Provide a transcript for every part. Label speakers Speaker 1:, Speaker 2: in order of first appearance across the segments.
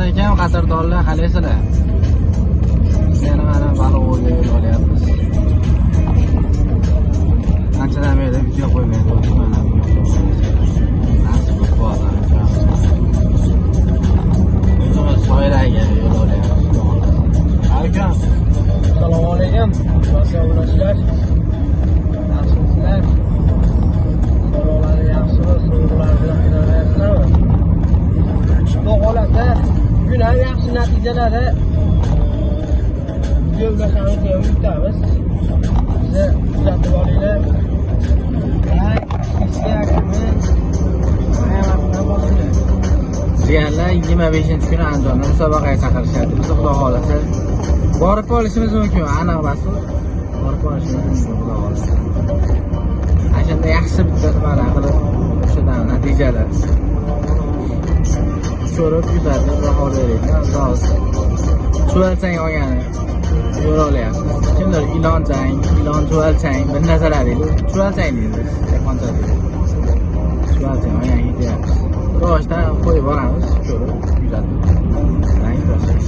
Speaker 1: alaykum qadrdonlar, qalaysizlar? Yana mana baliq o'yga yo'l olyapmiz. Anchadan beri video qo'ymay turibdi, mana bu nasib bo'ldi. O'zimiz soylarga yo'l olyapmiz. Alaykum.
Speaker 2: Assalomu alaykum. Vassalomlar. Yaxshimisizlar? So'rovlar yaxshimi? So'rovlar bilan qilaverasizlarmi? Xudo xolasa, bugun ham yaxshi natijalarda yo'lashamiz, yutamiz. Bizni kuzatib olinglar.
Speaker 1: Jiyanlar 25-kuni Andijonda musobaqaga chaqirishadi. Biz xudo xolasa borib olishimiz mumkin, aniq emas. Borib olishimiz mumkin xudo xolasa. Ashunda yaxshi bitta nimalar qilib, o'shadan natijalar so'rab yuzadi, baho beraylik. Hozir chuvalchang olgani yo'l olyapmiz. Kimdir ilonchang, ilon chuvalchang, bir narsalar deydi. Chuvalchang deydi, yaponcha deydi. Chuvalchang olgani ketyapmiz. Ro'shdan qo'yib boramiz, ko'rib yuzadi. Rang ko'rsangiz.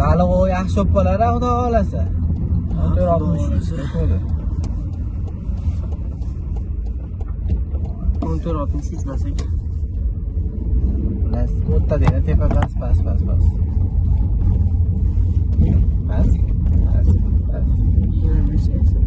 Speaker 1: Baliq o yaxshi o'ppalar, xudo xolasa. 14-63 basak. Las o'tta deydi, tepa bas. Bas. Bas. 25-80.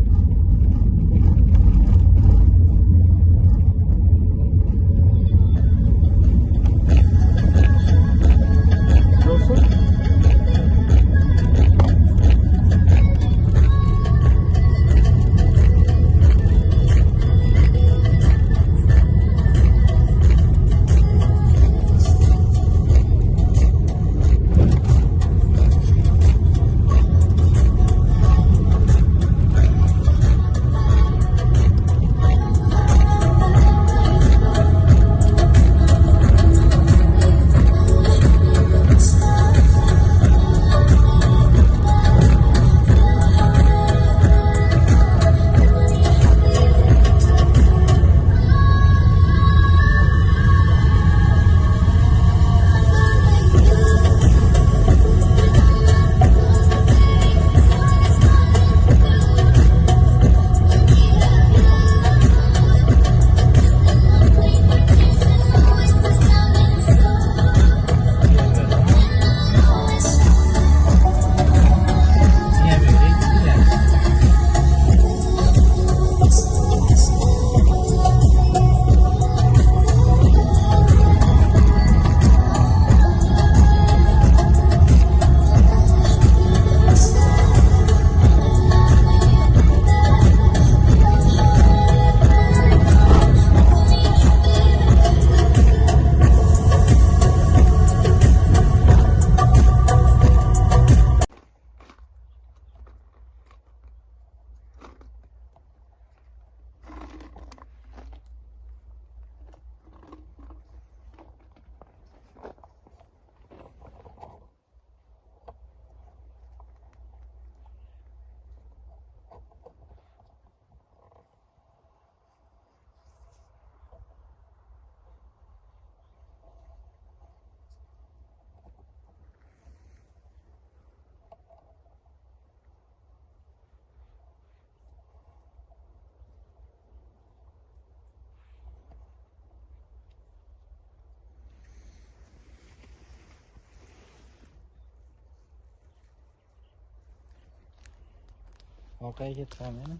Speaker 1: Orqaga ketsam yana.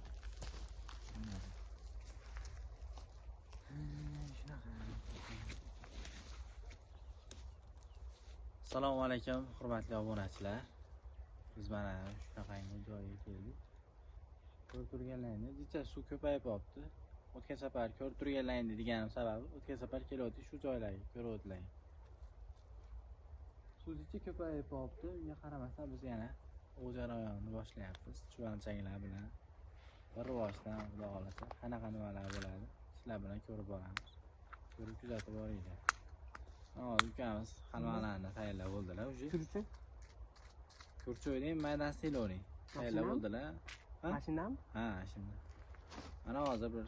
Speaker 1: Assalomu alaykum, hurmatli obunachilar. Biz mana shunaqangi joyga keldik. Ko'rib turganlaringiz, jicha suv ko'payib qolibdi. O'tgan safar ko'rib turganlaringiz deganim sababi, o'tgan safar keluvdik shu joylarga ko'rib o'tlang. Suv jicha ko'payib qolibdi. Unga qaramasdan biz yana u jarayonni boshlayapmiz. Chuvalchanglar bilan bir rivojdan xudo xolasa qanaqa nimalar bo'ladi sizlar bilan ko'rib boramiz. Ko'rib kuzatib boringlar. Hozir ukamiz halvalarni tayyorlab bo'ldilar уже. Kurchoyning maydasi iloring. Tayyorlab bo'ldilar.
Speaker 2: Mashinami?
Speaker 1: Ha, shunda. Mana hozir bir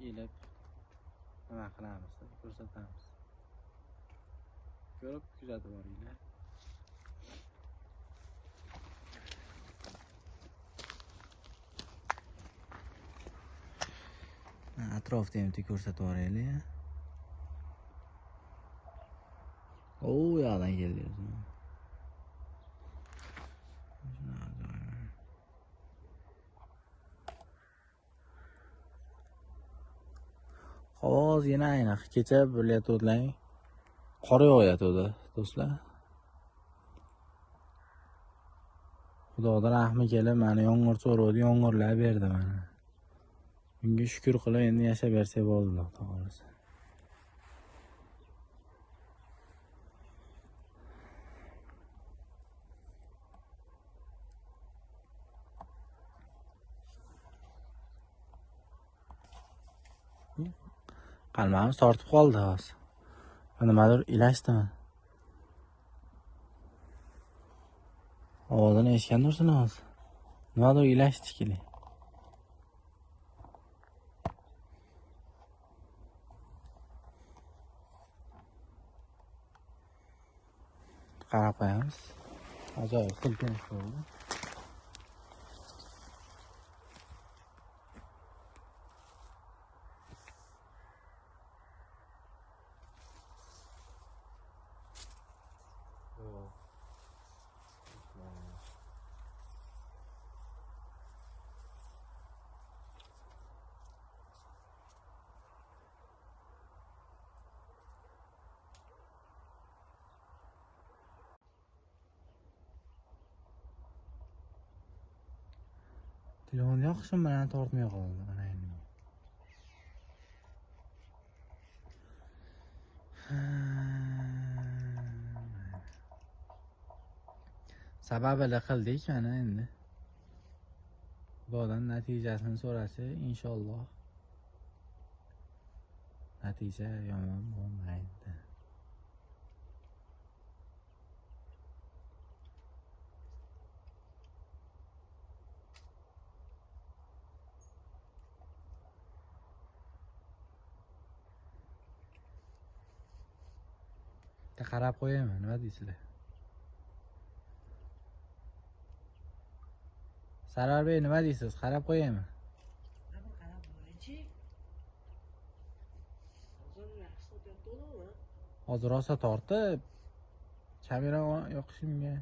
Speaker 1: ilib nima qilamiz, ko'rsatamiz. Ko'rib kuzatib boringlar. Atrofda ham ko'rsatib boraylik. O, yoqdan kelyapti. Havo yana ayniq. Kecha bo'layotgan qor yog'ayotdi, do'stlar. Xudodan rahmi kelib, mana yomg'ir so'rovdi, yomg'irlar berdi mana. Bunga shukr qilib endi yashab bersak bo'ldi, xudo xolasa. Qalbimiz tortib qoldi hozir. Nimadir ilashdimi? Ovozni eshitgandirsan hozir. Nimadir ilashdi shekilli. Qarab qo'yamiz. Ajoyib silkinish bo'ldi. Telefon yoqishim bilan tortmay qoldi. Mana endi. Sababini qildik mana endi. Xudodan natijasini so'rasa, inshaalloh natija yomon bo'lmaydi. Qarab qo'yaymi, nima deysizlar? Sararbey, nima deysiz? Qarab qo'yaymi?
Speaker 2: Qarab bo'laychi.
Speaker 1: Hozir rosa tortib kamera yoqishimga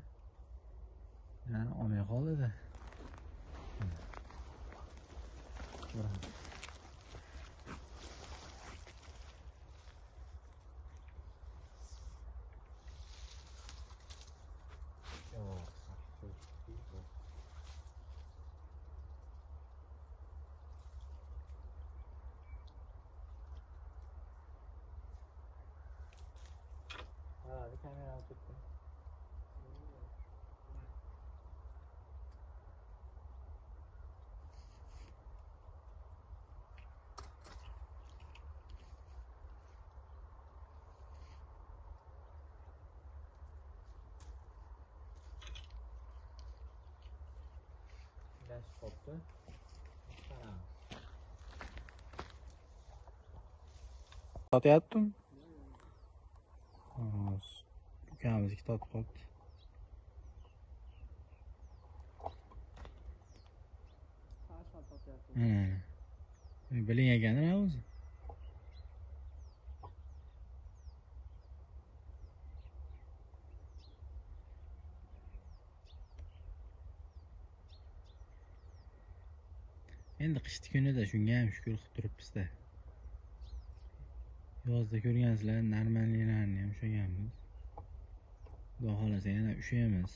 Speaker 1: olmay qoldi-da. Kamera tuttu. Ilaç koptu. Satıyattım. Ukamizga totib qolibdi. Biling ekanlar o'zi. Endi qishki kunida shunga ham shukr qilib turibmiz-da. Yozda ko'rgansizlar, normallarni ham ushlaganmiz. Xudo xolasa yana ushlaymiz.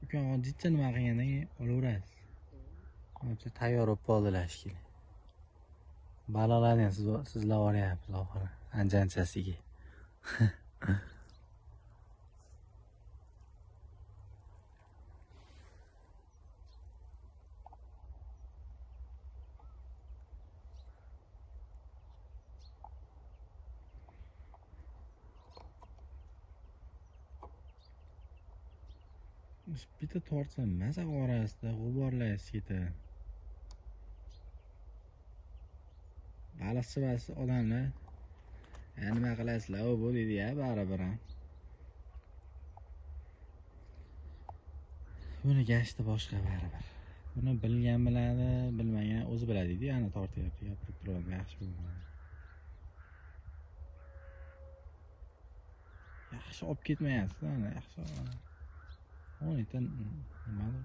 Speaker 1: Ukam oddiycha nima qilgandan keyin olaverasiz. Hozir tayyor bo'lib qoldilar shekilli. Balolarni sizlar olyapsiz oxiri anjanchasiga. Bitta tortsam maza orasida g'uborlar ketadi. Baliqchi bas odamlar nima qilasizlar u bu deydi-ya baribir ham. Buni gashti boshqa baribir. Buni bilgan biladi, bilmagan o'zi biladi deydi, ana tortyapti, gapirib turadi, yaxshi bo'ladi. Yaxshi olib ketmayapsiz, ana yaxshi. O'yindan nimadir?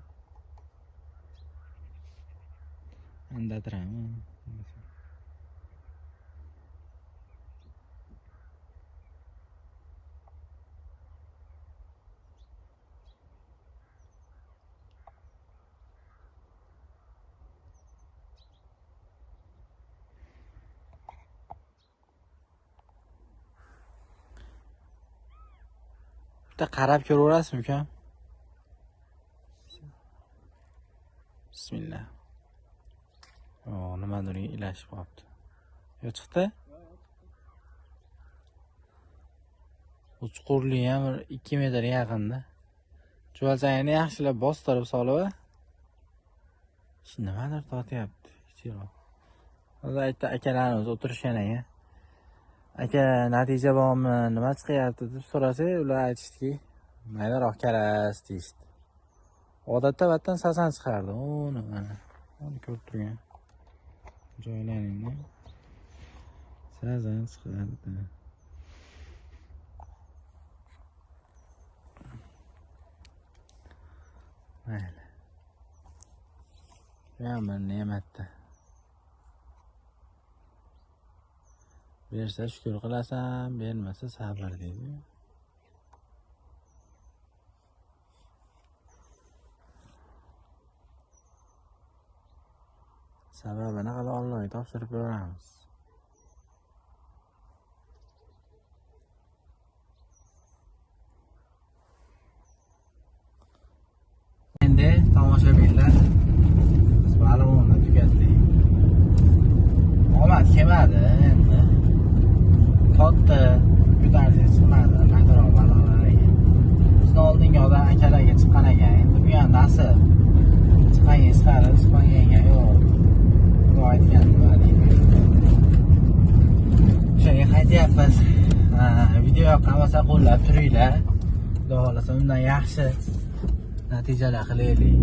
Speaker 1: Andatirami? Bitta qarab ko'raverasizmi ukam? Bismillah. Nimadir ilashib qolibdi. Yo chiqdi? Bu chuqurli ham 2 metr yaqinda. Chuvalchangni yaxshilab bostirib solib, nimadir tortyapti. Kichikroq. Hozir aytdi akalarimiz o'tirishgan ekan. Aka, natija bormi, nima chiqyapti deb so'rasak, ular aytishdiki, maydaroq karas deyishdi. Odatda vattan sasan chiqardi. Mana. Onu ko'rib turgan. Joylaringni sasan chiqardi. Mayli. Yana ne'matda. Bersa shukr qilasan, bermasa sabr deydi. Sababini qilib Allohga topshirib beramiz. Endi tomoshabinlar baliqni tugatdik. Omad kelmadi endi. Katta ko'tarsangiz chiqmadi, maydaroq baliqlar ekan. Bizni oldingi odam akalarga chiqqan ekan. Endi bu ham nasib. Chiqqanga chiqarib, chiqqanga yo'q. Aytgan nima deydi. Shunga qaytyapmiz. Video yoqqan bo'lsa qo'llab turinglar. Xudo xolasa undan yaxshi natijalar qilaylik.